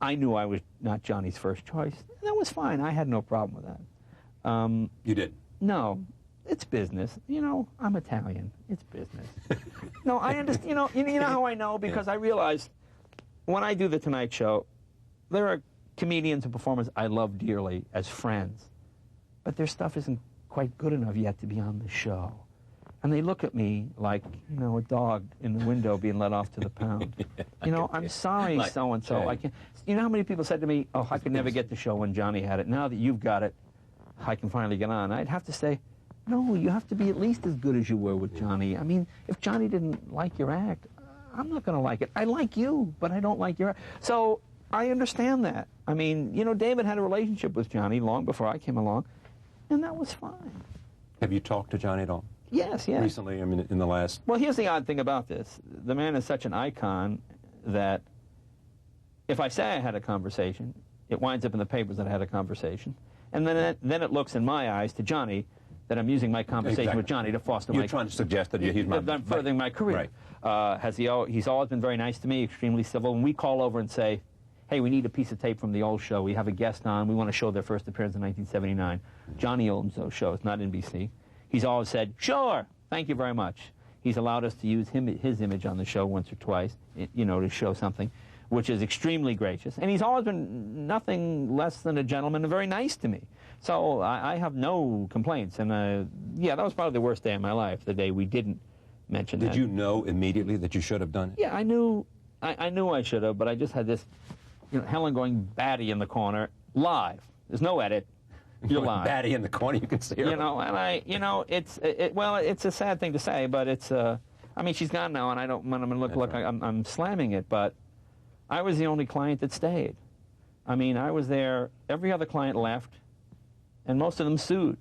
I knew I was not Johnny's first choice. That was fine. I had no problem with that. You did? No. It's business. You know, I'm Italian. It's business. No, I understand. You know how I know? Because I realized when I do The Tonight Show, there are comedians and performers I love dearly as friends, but their stuff isn't quite good enough yet to be on the show. And they look at me like, you know, a dog in the window being let off to the pound. You know, I'm sorry, like, so-and-so. I can't. You know how many people said to me, oh, I could never get the show when Johnny had it. Now that you've got it, I can finally get on. I'd have to say, no, you have to be at least as good as you were with Johnny. I mean, if Johnny didn't like your act, I'm not going to like it. I like you, but I don't like your act. So I understand that. I mean, you know, David had a relationship with Johnny long before I came along, and that was fine. Have you talked to Johnny at all? Yes. Recently, I mean, in the last... Well, here's the odd thing about this. The man is such an icon that if I say I had a conversation, it winds up in the papers that I had a conversation. And then it looks in my eyes to Johnny that I'm using my conversation with Johnny to foster You're trying to suggest that I'm furthering my career. Right. He's always been very nice to me, extremely civil. When we call over and say, hey, we need a piece of tape from the old show. We have a guest on. We want to show their first appearance in 1979. Johnny owns those shows, not NBC. He's always said, sure, thank you very much. He's allowed us to use his image on the show once or twice, you know, to show something, which is extremely gracious. And he's always been nothing less than a gentleman and very nice to me. So I have no complaints. And, yeah, that was probably the worst day of my life, the day we didn't mention that. Did you know immediately that you should have done it? Yeah, I knew I should have, but I just had this, you know, Helen going batty in the corner, live. There's no edit. You're live. Batty in the corner, you can see her. You know, and well, it's a sad thing to say, but it's, I mean, she's gone now, and I don't, when I'm going to look, I'm slamming it, but I was the only client that stayed. I mean, I was there, every other client left, and most of them sued.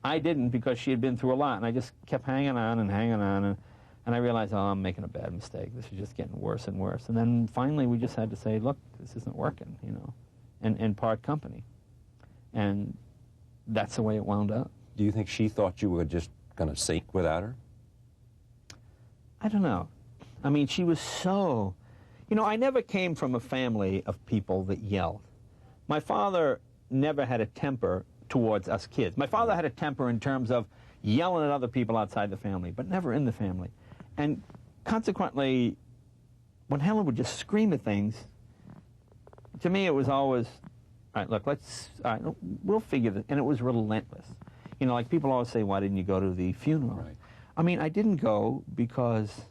I didn't because she had been through a lot, and I just kept hanging on, and I realized, oh, I'm making a bad mistake. This is just getting worse and worse. And then finally we just had to say, look, this isn't working, you know, and part company. And that's the way it wound up. Do you think she thought you were just going to sink without her? I don't know. I mean, she was so... You know, I never came from a family of people that yelled. My father never had a temper towards us kids. My father had a temper in terms of yelling at other people outside the family, but never in the family. And consequently, when Helen would just scream at things, to me it was always, all right, look, we'll figure this. And it was relentless. You know, like people always say, why didn't you go to the funeral? Right. I mean, I didn't go because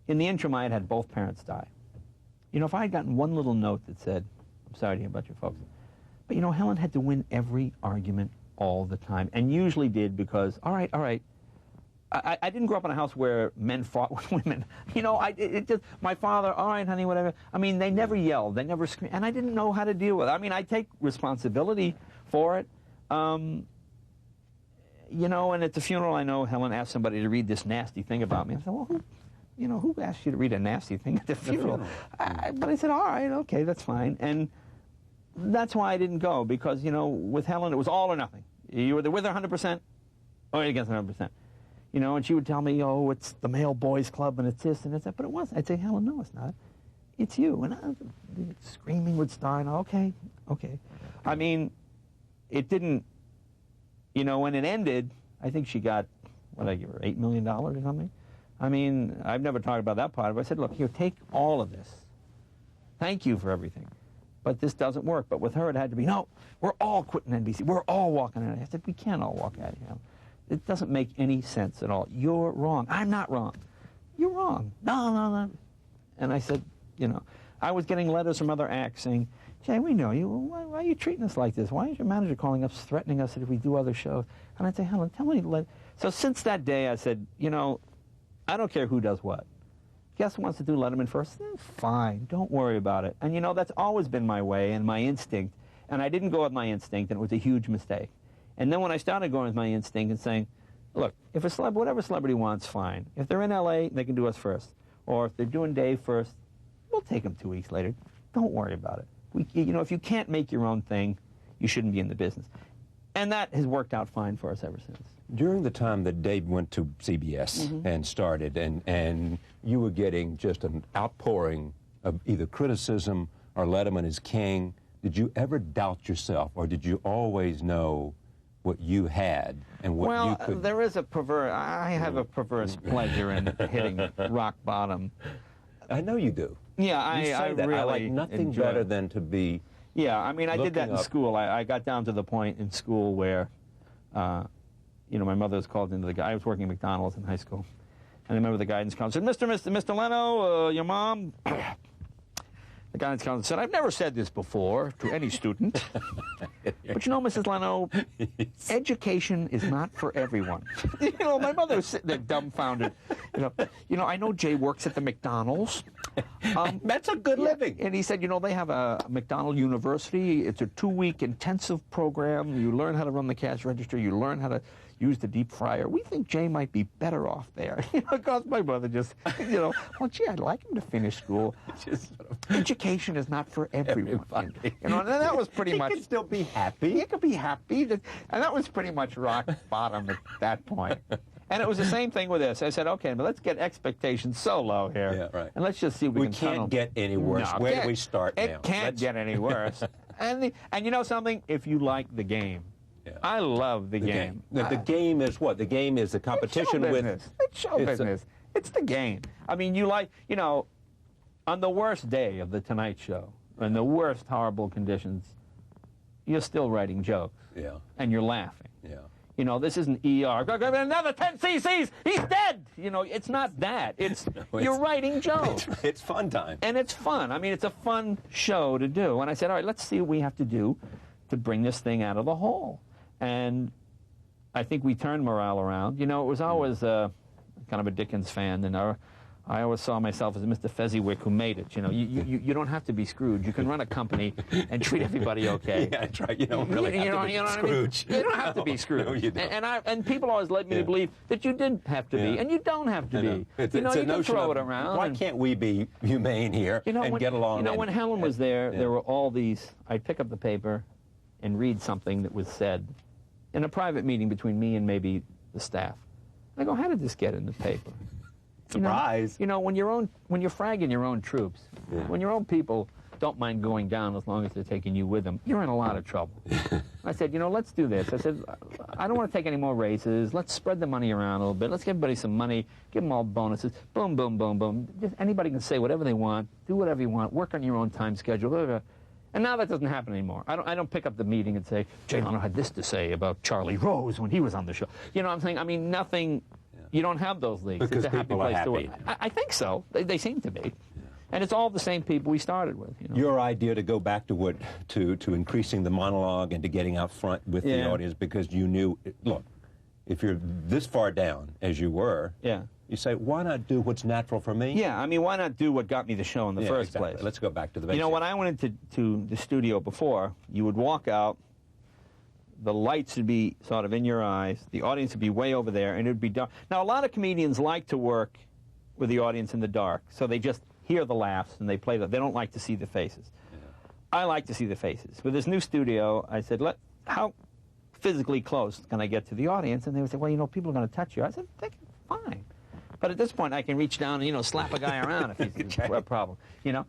in the interim I had both parents die. You know, if I had gotten one little note that said, I'm sorry to hear about your folks, but you know, Helen had to win every argument all the time, and usually did because, all right, I didn't grow up in a house where men fought with women. You know, it just, my father, all right, honey, whatever. I mean, they never yelled, they never screamed, and I didn't know how to deal with it. I mean, I take responsibility for it. You know, and at the funeral, I know Helen asked somebody to read this nasty thing about me. I said, well, who asked you to read a nasty thing at the funeral? But I said, all right, okay, that's fine. And that's why I didn't go, because, you know, with Helen, it was all or nothing. You were either with her 100% or against her 100%. You know, and she would tell me, oh, it's the male boys club and it's this and it's that. But it wasn't. I'd say, Helen, no, it's not. it's you. And screaming would start. Okay. I mean, it didn't, you know, when it ended, I think she got, what did I give her, $8 million or something? I mean, I've never talked about that part of it. I said, look, here, take all of this. Thank you for everything. But this doesn't work. But with her, it had to be, no, we're all quitting NBC. We're all walking out of here. I said, we can't all walk out of here. It doesn't make any sense at all. You're wrong. I'm not wrong. You're wrong. No. And I said, you know, I was getting letters from other acts saying, Jay, we know you. Why are you treating us like this? Why is your manager calling us, threatening us that if we do other shows? And I'd say, Helen, tell me. So since that day, I said, you know, I don't care who does what. Guest wants to do Letterman first? Fine. Don't worry about it. And, you know, that's always been my way and my instinct. And I didn't go with my instinct, and it was a huge mistake. And then when I started going with my instinct and saying, look, if a whatever celebrity wants, fine. If they're in L.A., they can do us first. Or if they're doing Dave first, we'll take them 2 weeks later. Don't worry about it. You know, if you can't make your own thing, you shouldn't be in the business. And that has worked out fine for us ever since. During the time that Dave went to CBS and started, and you were getting just an outpouring of either criticism or Letterman is king, did you ever doubt yourself, or did you always know what you had and what you could... Well, there is I have a perverse pleasure in hitting rock bottom. I know you do. Yeah, I really I like nothing better than to be... Yeah, I mean, I did that in school. I got down to the point in school where, you know, my mother was called into the... I was working at McDonald's in high school. And I remember the guidance counselor said, Mr. Leno, your mom... The guidance counselor said, I've never said this before to any student. But you know, Mrs. Leno, education is not for everyone. You know, my mother was sitting there dumbfounded. You know, I know Jay works at the McDonald's. That's a good living. And he said, you know, they have a McDonald University. It's a 2-week intensive program. You learn how to run the cash register. You learn how to use the deep fryer. We think Jay might be better off there. You know, because my mother just, you know, well, gee, I'd like him to finish school. Education is not for everyone. You know, and that was pretty much... He could still be happy. He could be happy. And that was pretty much rock bottom at that point. And it was the same thing with this. I said, okay, but let's get expectations so low here. Yeah, right. And let's just see if we can can't get any worse. No, Where do we start now? It can't get any worse. And you know something? If you like the game, I love the game. The game is what? The game is a competition it's show business. It's the game. I mean, you know, on the worst day of the Tonight Show, in the worst horrible conditions, you're still writing jokes. Yeah. And you're laughing. Yeah. You know, this isn't ER. Another 10 cc's. He's dead. You know, it's not that. It's you're writing jokes. It's fun time. And it's fun. I mean, it's a fun show to do. And I said, all right, let's see what we have to do to bring this thing out of the hole. And I think we turned morale around. You know, it was always kind of a Dickens fan, and I always saw myself as Mr. Fezziwig who made it. You know, you don't have to be Scrooge. You can run a company and treat everybody okay. Yeah, that's right. You don't really have to be Scrooge. I mean? You don't have to be Scrooge. No, you don't. And people always led me to believe that you didn't have to be, and you don't have to be. You know, you can throw it around. Why can't we be humane here and get along? You know, when Helen was there, there were all these. I'd pick up the paper and read something that was said in a private meeting between me and maybe the staff. I go, how did this get in the paper? Surprise. You know, when you're fragging your own troops, when your own people don't mind going down as long as they're taking you with them, you're in a lot of trouble. I said, you know, let's do this. I said, I don't want to take any more races. Let's spread the money around a little bit. Let's give everybody some money. Give them all bonuses. Boom, boom, boom, boom. Just anybody can say whatever they want. Do whatever you want. Work on your own time schedule. Blah, blah, blah. And now that doesn't happen anymore. I don't pick up the meeting and say, Jay Leno had this to say about Charlie Rose when he was on the show. You know what I'm saying? I mean, nothing, you don't have those leagues. Because it's a happy people are place to work. happy. I think so. They seem to be. Yeah. And it's all the same people we started with. You know? Your idea to go back to to increasing the monologue and to getting out front with the audience, because you knew, look, if you're this far down as you were, you say, why not do what's natural for me? Yeah, I mean, why not do what got me the show in the first place? Let's go back to the basics. You know, when I went into the studio before, you would walk out, the lights would be sort of in your eyes, the audience would be way over there, and it would be dark. Now, a lot of comedians like to work with the audience in the dark, so they just hear the laughs and they play them. They don't like to see the faces. Yeah. I like to see the faces. With this new studio, I said, how physically close can I get to the audience? And they would say, well, you know, people are going to touch you. I said, fine. But at this point, I can reach down and, you know, slap a guy around if he's a problem, you know.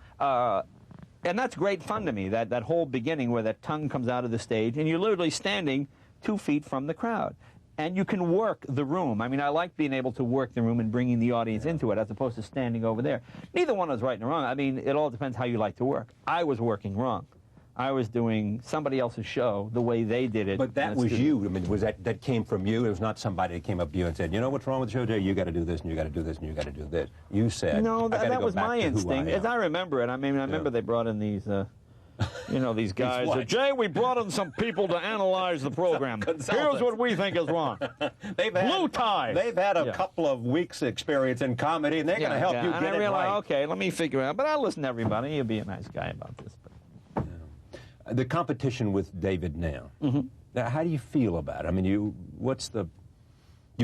And that's great fun to me, that whole beginning where that tongue comes out of the stage, and you're literally standing 2 feet from the crowd. And you can work the room. I mean, I like being able to work the room and bringing the audience into it as opposed to standing over there. Neither one was right and wrong. I mean, it all depends how you like to work. I was working wrong. I was doing somebody else's show the way they did it. But that was you. I mean, was that came from you? It was not somebody that came up to you and said, you know what's wrong with the show today? You got to do this, and you got to do this, and you got to do this. You said, no, that was my instinct. As I remember it, I mean, I remember they brought in these, you know, these guys. Jay, we brought in some people to analyze the program. Here's what we think is wrong. Blue tie. They've had a couple of weeks' experience in comedy, and they're going to help you get and I realized, right. okay, let me figure out. But I'll listen to everybody. You'll be a nice guy about this. But. The competition with David now. Now, how do you feel about it? I mean,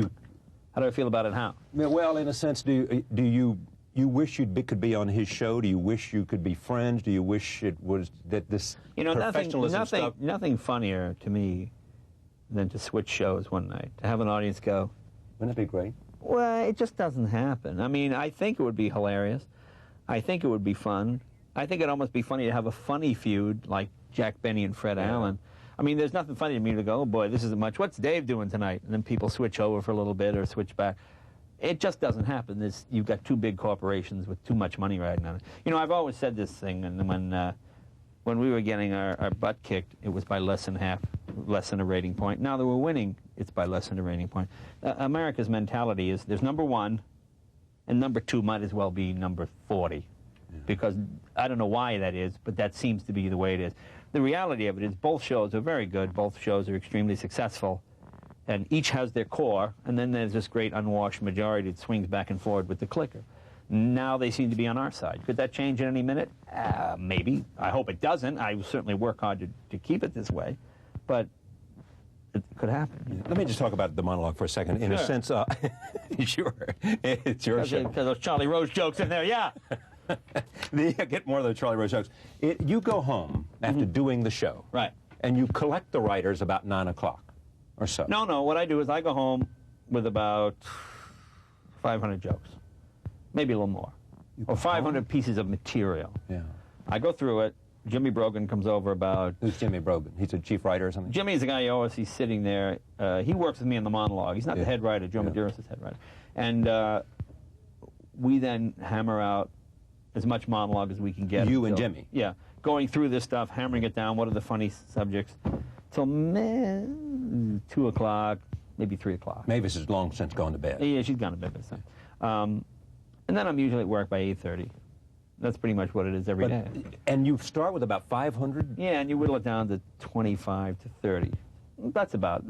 How do I feel about it? How? Well, in a sense, do you wish you could be on his show? Do you wish you could be friends? Do you wish it was that this professionalism stuff? Nothing funnier to me than to switch shows one night, to have an audience go. Wouldn't that be great? Well, it just doesn't happen. I mean, I think it would be hilarious. I think it would be fun. I think it'd almost be funny to have a funny feud like Jack Benny and Fred Allen. I mean, there's nothing funny to me to go, oh boy, this isn't much. What's Dave doing tonight? And then people switch over for a little bit or switch back. It just doesn't happen. You've got two big corporations with too much money riding on it. You know, I've always said this thing, and when we were getting our butt kicked, it was by less than a rating point. Now that we're winning, it's by less than a rating point. America's mentality is there's number 1, and number 2 might as well be number 40. Because I don't know why that is, but that seems to be the way it is. The reality of it is both shows are very good, both shows are extremely successful, and each has their core, and then there's this great unwashed majority that swings back and forth with the clicker. Now they seem to be on our side. Could that change in any minute? Maybe. I hope it doesn't. I will certainly work hard to keep it this way, but it could happen. Let me just talk about the monologue for a second. In a sense, sure, it's your show. Because those Charlie Rose jokes in there, yeah. Get more of the Charlie Rose jokes. You go home after doing the show, right? And you collect the writers about 9 o'clock or so. No. What I do is I go home with about 500 jokes, maybe a little more, or 500 pieces of material. Yeah. I go through it. Jimmy Brogan comes over about. Who's Jimmy Brogan? He's a chief writer or something. Jimmy's the guy you always see sitting there. He works with me in the monologue. He's not the head writer. Joe Maduris is head writer, and we then hammer out as much monologue as we can get. You and Jimmy? Yeah. Going through this stuff, hammering it down, what are the funny subjects, till 2 o'clock, maybe 3 o'clock. Mavis has long since gone to bed. Yeah, she's gone to bed this time. And then I'm usually at work by 8:30. That's pretty much what it is every day. And you start with about 500? Yeah, and you whittle it down to 25 to 30. That's about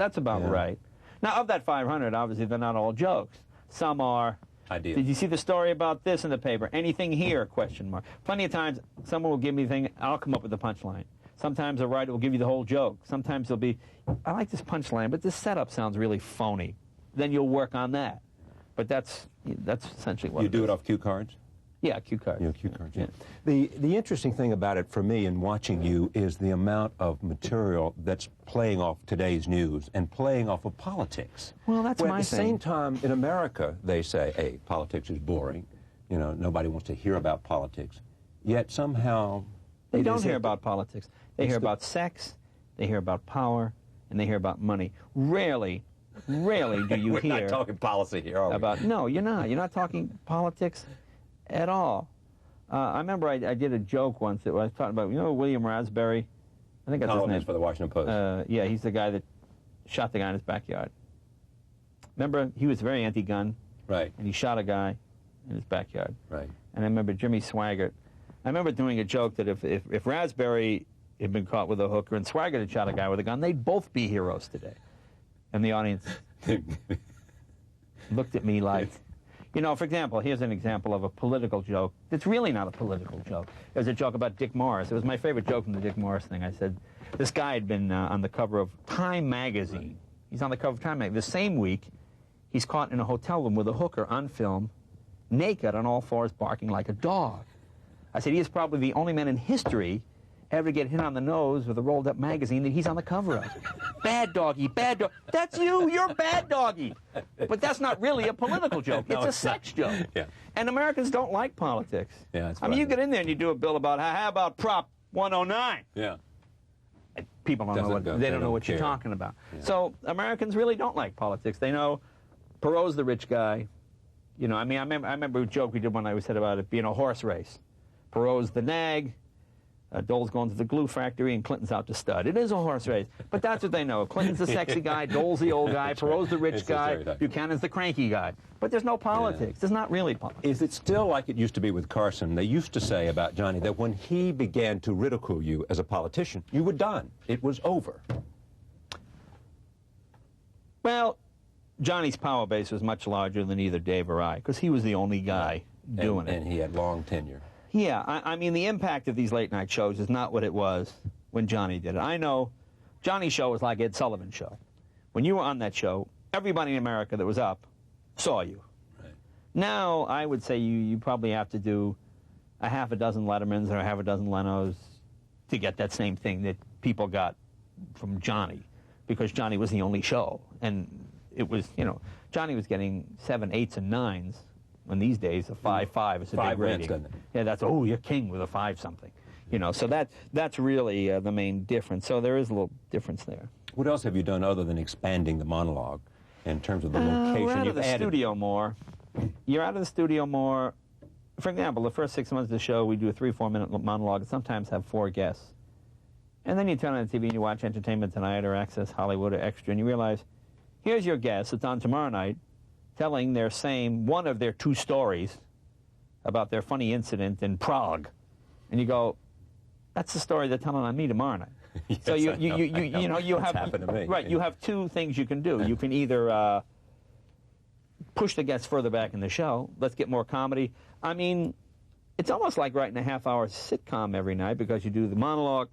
right. Now, of that 500, obviously, they're not all jokes. Some are... Idea. Did you see the story about this in the paper? Anything here? Question mark. Plenty of times, someone will give me a thing, I'll come up with the punchline. Sometimes a writer will give you the whole joke. Sometimes they'll be, I like this punchline, but this setup sounds really phony. Then you'll work on that. But that's essentially what you do it off cue cards? Yeah, cue cards. Yeah, cue cards. Yeah. The interesting thing about it for me in watching you is the amount of material that's playing off today's news and playing off of politics. Well, that's my thing. At the same time, in America, they say, hey, politics is boring. You know, nobody wants to hear about politics. Yet somehow... They don't hear about politics. They hear about sex, they hear about power, and they hear about money. Rarely do you We're hear... We're not talking policy here, are we? No, you're not. You're not talking politics at all. I remember I did a joke once that I was talking about, you know, William Raspberry? I think that's his name. For the Washington Post. Yeah, he's the guy that shot the guy in his backyard. Remember, he was very anti-gun. Right. And he shot a guy in his backyard. Right. And I remember Jimmy Swaggart. I remember doing a joke that if Raspberry had been caught with a hooker and Swaggart had shot a guy with a gun, they'd both be heroes today. And the audience looked at me like... You know, for example, here's an example of a political joke. It's really not a political joke. There's a joke about Dick Morris. It was my favorite joke from the Dick Morris thing. I said, this guy had been on the cover of Time magazine. He's on the cover of Time magazine. The same week, he's caught in a hotel room with a hooker on film, naked on all fours, barking like a dog. I said, he is probably the only man in history ever get hit on the nose with a rolled-up magazine that he's on the cover of. Bad doggy, bad dog. That's you. You're bad doggy. But that's not really a political joke. No, it's a sex joke. Yeah. And Americans don't like politics. Yeah, that's I mean, you right. get in there and you do a bill about how about Prop 109. Yeah. People don't know what they don't know what you're talking about. Yeah. So Americans really don't like politics. They know Perot's the rich guy. You know, I mean, I remember a joke we did one night. We said about it being a horse race. Perot's the nag. Dole's going to the glue factory, and Clinton's out to stud. It is a horse race, but that's what they know. Clinton's the sexy guy, Dole's the old guy, Perot's the rich guy, Buchanan's the cranky guy. But there's no politics. Yeah. There's not really politics. Is it still like it used to be with Carson? They used to say about Johnny that when he began to ridicule you as a politician, you were done. It was over. Well, Johnny's power base was much larger than either Dave or I, because he was the only guy doing it. And he had long tenure. Yeah, I mean, the impact of these late-night shows is not what it was when Johnny did it. I know Johnny's show was like Ed Sullivan's show. When you were on that show, everybody in America that was up saw you. Right. Now, I would say you probably have to do a half a dozen Lettermans or a half a dozen Lenos to get that same thing that people got from Johnny, because Johnny was the only show. And it was, you know, Johnny was getting 7, 8s, and 9s. When these days, a 5.5 is a big rating. Doesn't it? Yeah, that's, oh, you're king with a 5 something. You know, so that's really the main difference. So there is a little difference there. What else have you done other than expanding the monologue in terms of the location? We're out of the studio more. You're out of the studio more. For example, the first 6 months of the show, we do a 3-4 minute monologue and sometimes have 4 guests. And then you turn on the TV and you watch Entertainment Tonight or Access Hollywood or Extra, and you realize, here's your guest. It's on tomorrow night, telling their one of their 2 stories about their funny incident in Prague. And you go, that's the story they're telling on me tomorrow night. Yes, so you know, you That's have, happened to me. right, you have 2 things you can do. You can either push the guests further back in the show, let's get more comedy. I mean, it's almost like writing a half-hour sitcom every night, because you do the monologue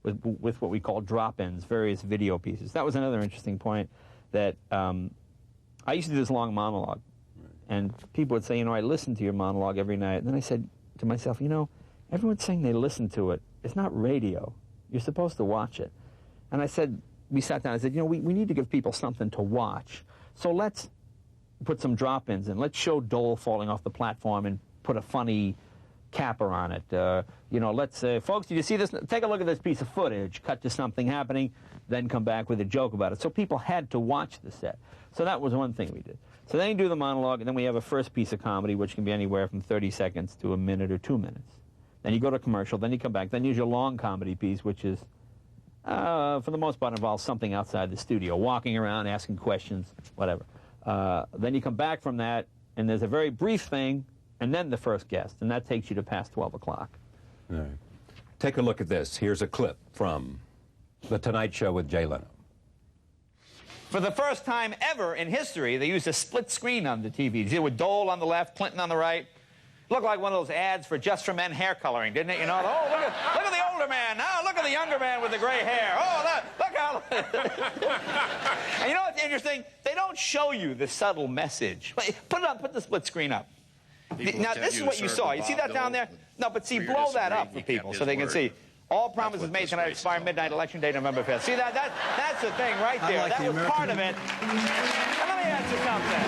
with what we call drop-ins, various video pieces. That was another interesting point, that I used to do this long monologue, and people would say, you know, I listen to your monologue every night. And then I said to myself, you know, everyone's saying they listen to it. It's not radio. You're supposed to watch it. And I said, we sat down, I said, you know, we need to give people something to watch. So let's put some drop-ins in. Let's show Dole falling off the platform and put a funny capper on it. You know, let's say, folks, did you see this? Take a look at this piece of footage. Cut to something happening, then come back with a joke about it. So people had to watch the set. So that was one thing we did. So then you do the monologue, and then we have a first piece of comedy, which can be anywhere from 30 seconds to a minute or 2 minutes. Then you go to commercial, then you come back, then use your long comedy piece, which is, for the most part, involves something outside the studio, walking around, asking questions, whatever. Then you come back from that, and there's a very brief thing, and then the first guest, and that takes you to past 12 o'clock. All right. Take a look at this. Here's a clip from The Tonight Show with Jay Leno. For the first time ever in history, they used a split screen on the TV. You see, with Dole on the left, Clinton on the right. Looked like one of those ads for Just for Men hair coloring, didn't it? You know, oh, look at the older man. Now look at the younger man with the gray hair. Oh, look how... And you know what's interesting? They don't show you the subtle message. Put the split screen up. Now, this is what you saw. You see that down there? No, but see, blow that up for people so they can see. All promises made tonight expire midnight, election day, November 5th. See, that's the thing right there. That was part of it. And let me ask you something.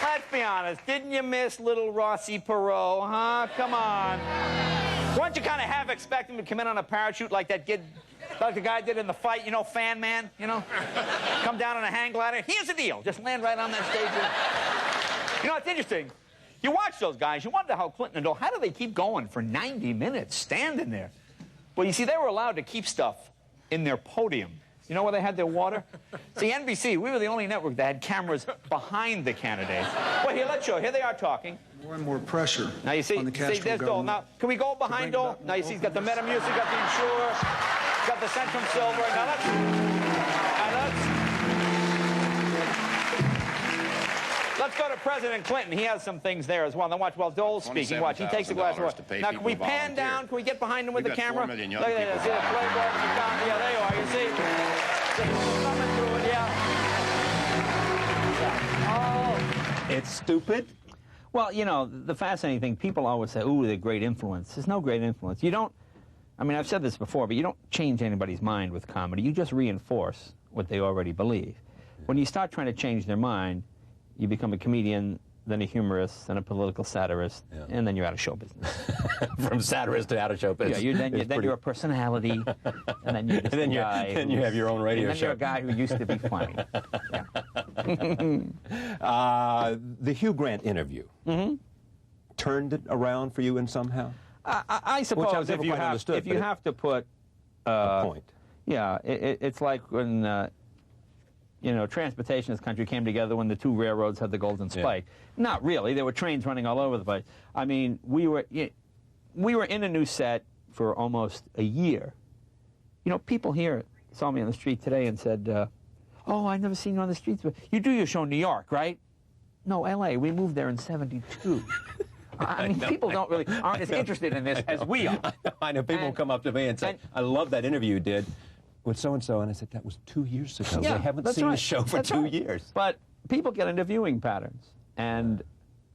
Let's be honest. Didn't you miss little Rossi Perot, huh? Come on. Weren't you kind of half expecting him to come in on a parachute like that kid, like the guy did in the fight, you know, Fan Man, you know? Come down on a hang glider. Here's the deal. Just land right on that stage. You know, it's interesting. You watch those guys, you wonder how Clinton and Dole, how do they keep going for 90 minutes standing there? Well, you see, they were allowed to keep stuff in their podium. You know where they had their water? See, NBC, we were the only network that had cameras behind the candidates. Well, here, let's show. Here they are talking. More and more pressure now you see, on the Castro there's Dole. Now, can we go behind Dole? Now, you see, he's got the Metamucil, he's got the Ensure, he's got the Centrum Silver. Let's go to President Clinton. He has some things there as well. Now watch, while Dole's speaking, watch. He takes a glass of water. Now, can we pan down? Can we get behind him with the camera? Look at that. See the Playboy? Yeah, there you are. You see? Coming through it, yeah. Oh. It's stupid? Well, you know, the fascinating thing, people always say, ooh, they're great influence. There's no great influence. You don't, I mean, I've said this before, but you don't change anybody's mind with comedy. You just reinforce what they already believe. When you start trying to change their mind, you become a comedian, then a humorist, then a political satirist, and then you're out of show business. From satirist to out of show business. Yeah, then you're a personality, and then you're just a guy. Then you have your own radio show. And then you're a guy who used to be funny. The Hugh Grant interview turned it around for you in somehow? I suppose if you have to put a point. Yeah, it's like when you know, transportation in this country came together when the two railroads had the Golden Spike. Yeah. Not really. There were trains running all over the place. I mean, we were in a new set for almost a year. You know, people here saw me on the street today and said, "Oh, I've never seen you on the streets. You do your show in New York, right?" No, L.A. We moved there in '72. I mean, people aren't as interested in this as we are. I know. People come up to me and say, "I love that interview you did with so-and-so," and I said, that was 2 years ago. Yeah, they haven't seen the show for 2 years. But people get into viewing patterns, and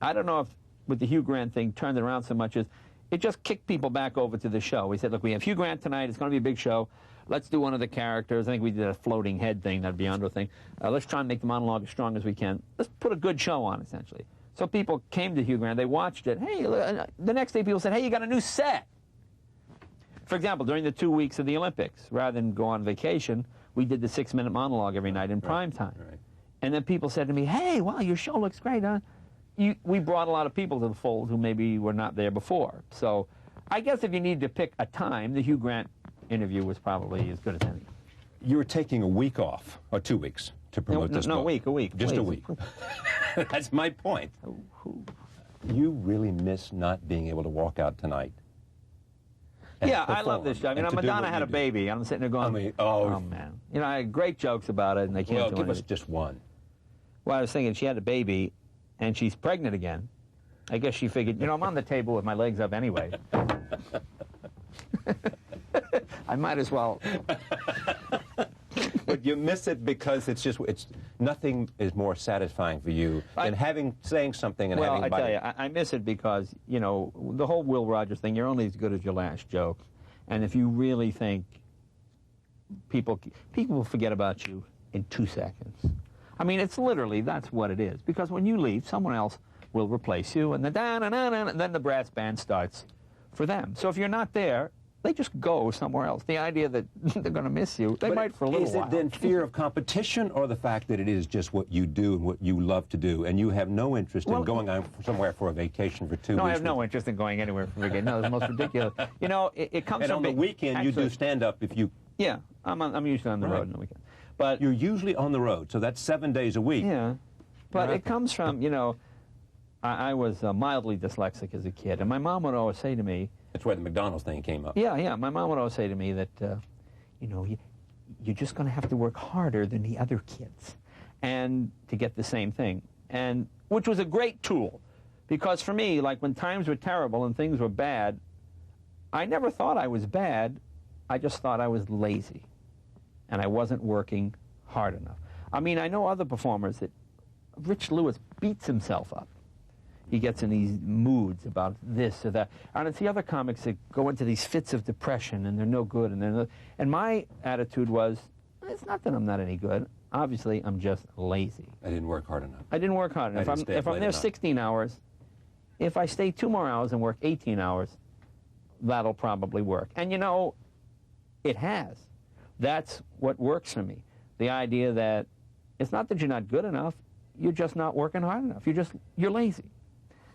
I don't know if with the Hugh Grant thing turned it around so much as it just kicked people back over to the show. We said, look, we have Hugh Grant tonight. It's going to be a big show. Let's do one of the characters. I think we did a floating head thing, that Beyonder thing. Let's try and make the monologue as strong as we can. Let's put a good show on, essentially. So people came to Hugh Grant. They watched it. Hey, the next day people said, hey, you got a new set. For example, during the 2 weeks of the Olympics, rather than go on vacation, we did the 6-minute monologue every night in prime time. Right. And then people said to me, hey, wow, your show looks great, huh? We brought a lot of people to the fold who maybe were not there before. So I guess if you need to pick a time, the Hugh Grant interview was probably as good as any. You were taking a week off, or 2 weeks, to promote this book. No, a week. Just a week. That's my point. You really miss not being able to walk out tonight. Yeah, I love this show. I mean, Madonna had a baby. I'm sitting there going, oh, man. You know, I had great jokes about it, and they can't do anything. Give us just one. Well, I was thinking she had a baby, and she's pregnant again. I guess she figured, you know, I'm on the table with my legs up anyway. I might as well. But you miss it because nothing is more satisfying for you than saying something and having. Well, I tell you, I miss it because, you know, the whole Will Rogers thing, you're only as good as your last joke. And if you really think people will forget about you in 2 seconds. I mean, it's literally, that's what it is. Because when you leave, someone else will replace you, and then the brass band starts for them. So if you're not there, they just go somewhere else. The idea that they're going to miss you, they might for a little while. Is it then fear of competition, or the fact that it is just what you do and what you love to do, and you have no interest in going on somewhere for a vacation for 2 weeks? No, I have no interest in going anywhere for a vacation. No, it's the most ridiculous. You know, it comes from... And on the weekend, you do stand-up if you... Yeah, I'm usually on the road on the weekend. But you're usually on the road, so that's 7 days a week. Yeah, but it comes from, you know, I was mildly dyslexic as a kid, and my mom would always say to me... That's where the McDonald's thing came up. Yeah. My mom would always say to me that, you know, you're just going to have to work harder than the other kids and to get the same thing, and which was a great tool, because for me, like when times were terrible and things were bad, I never thought I was bad. I just thought I was lazy, and I wasn't working hard enough. I mean, I know other performers that Rich Lewis beats himself up. He gets in these moods about this or that. And it's the other comics that go into these fits of depression, and they're no good. And my attitude was, it's not that I'm not any good. Obviously, I'm just lazy. I didn't work hard enough. I didn't work hard enough. If I'm there 16 hours, if I stay 2 more hours and work 18 hours, that'll probably work. And, you know, it has. That's what works for me. The idea that it's not that you're not good enough, you're just not working hard enough. You're lazy.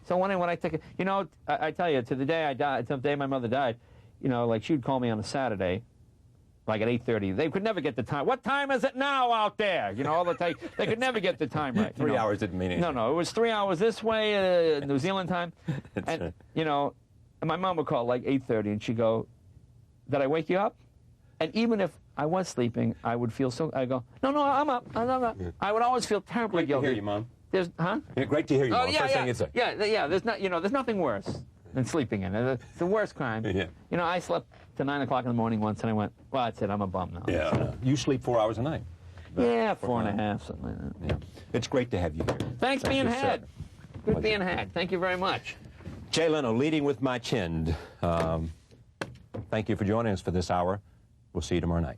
So when I take it, you know, I tell you, to the day I died, to the day my mother died, you know, like she'd call me on a Saturday, like at 8:30. They could never get the time. What time is it now out there? You know, all the time. They could never get the time right. 3 hours didn't mean anything. No, it was 3 hours this way, New Zealand time. And, you know, and my mom would call like 8:30, and she'd go, did I wake you up? And even if I was sleeping, I would feel so, I'd go, no, I'm up. I would always feel terribly guilty. Great to hear you, Mom. Huh? Yeah, great to hear you, Mom. Yeah. There's nothing worse than sleeping in. It's the worst crime. Yeah. You know, I slept to 9 o'clock in the morning once, and I went, well, that's it. I'm a bum now. Yeah. You sleep 4 hours a night. Yeah, 4.5, something like that. Yeah. It's great to have you here. Thanks Thank being you, sir. had. Good Pleasure. being had. Thank you very much. Jay Leno, Leading with My Chin. Thank you for joining us for this hour. We'll see you tomorrow night.